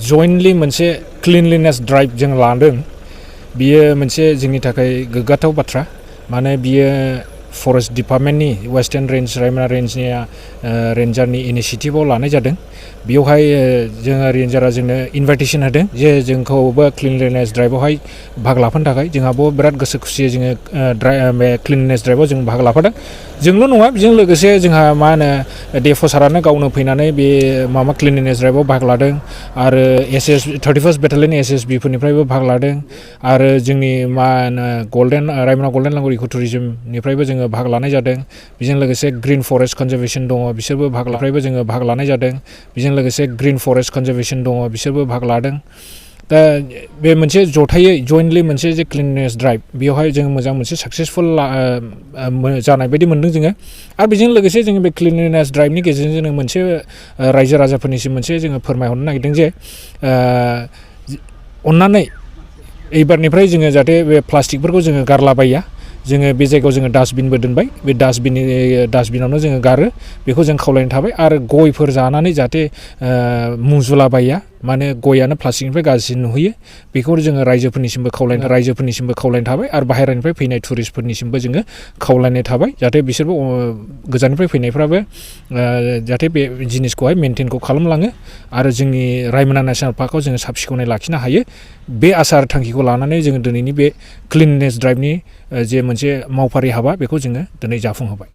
जयेन्टलि मोनसे cleanliness drive जों लादों बियो मोनसे जोंनि थाखाय गोग्गाथाव बाथ्रा माने बियो फरेस्ट डिपार्टमेन्टनि वेस्टार्न रेन्ज रायमना रेन्जनि रेन्जारनि इनिशिएटिभआव लानाय जादों बेवहाय जोङो रेन्जारा जोंनो इनभाइटेसन होदों जे जोंखौबो क्लिनलिनेस ड्राइभआवहाय भाग लाफानो थाखाय जोंहाबो बिराद गोसो खुसियै जोङो बे क्लिनलिनेस ड्राइभआव जों भाग लाफादों जोंल' नङा बेजों लोगोसे जोंहा मा होनो DFO सारानो गावनो फैनानै बे माबा क्लिनलिनेस ड्राइभआव भाग लादों आरो SS 31st बेटालियन SSB फोरनिफ्रायबो भाग लादों आरो जोंनि मा होनो रायमना गल्डेन लांगुर इको टुरिजमनिफ्रायबो जोङो भाग लानाय जादों बेजों लोगोसे ग्रीन फरेस्ट कनजारभेशन दङ बिसोरबो जोङो भाग लानाय जादों बेजों लोगोसे ग्रीन फरेस्ट कनजारभेशन दङ बिसोरबो भाग लादों दा बे मोनसे जथायै जयेन्टलि मोनसे जे क्लिनलिनेस ड्राइभ बेवहाय जों मोजां मोनसे साक्सेसफुल जानाय बायदि मोनदों जोङो आरो बेजों लोगोसे जोङो बे क्लिनलिनेस ड्राइभनि गेजेरजों जोङो मोनसे रायजो राजाफोरनिसिम मोनसे जोङो फोरमायहरनो नागिरदों जे अन्नानै एबारनिफ्राय जोङो जाहाथे बे प्लास्टिकफोरखौ जोङो गारलाबाया जोङो बे जायगायाव जोङो डास्टबिनबो दोनबाय बे डास्टबिनावनो जोङो गारो बेखौ जों खावलायनाय थाबाय आरो गयफोर जानानै जाहाथे मुजुलाबाया माने गयानो प्लास्टिकनिफ्राय गाज्रि नुहोयो बेखौ जोङो रायजोफोरनिसिमबो खावलायनाय थाबाय आरो बाहेरानिफ्राय फैनाय टुरिस्टफोरनिसिमबो जोङो खावलायनाय थाबाय जाहाथे बिसोरबो गोजाननिफ्राय फैनायफ्राबो जाहाथे बे जिनिसखौहाय मेनटेनखौ खालामलाङो आरो जोंनि रायमना नेशनेल पार्कआव जोङो साब सिखोनै लाखिनो हायो बे आसा थांखिखौ लानानै जोङो दिनैनि बे क्लिनलिनेस ड्राइभनि जे मोनसे मावफारि हाबा बेखौ जोङो दिनै जाफुंहोबाय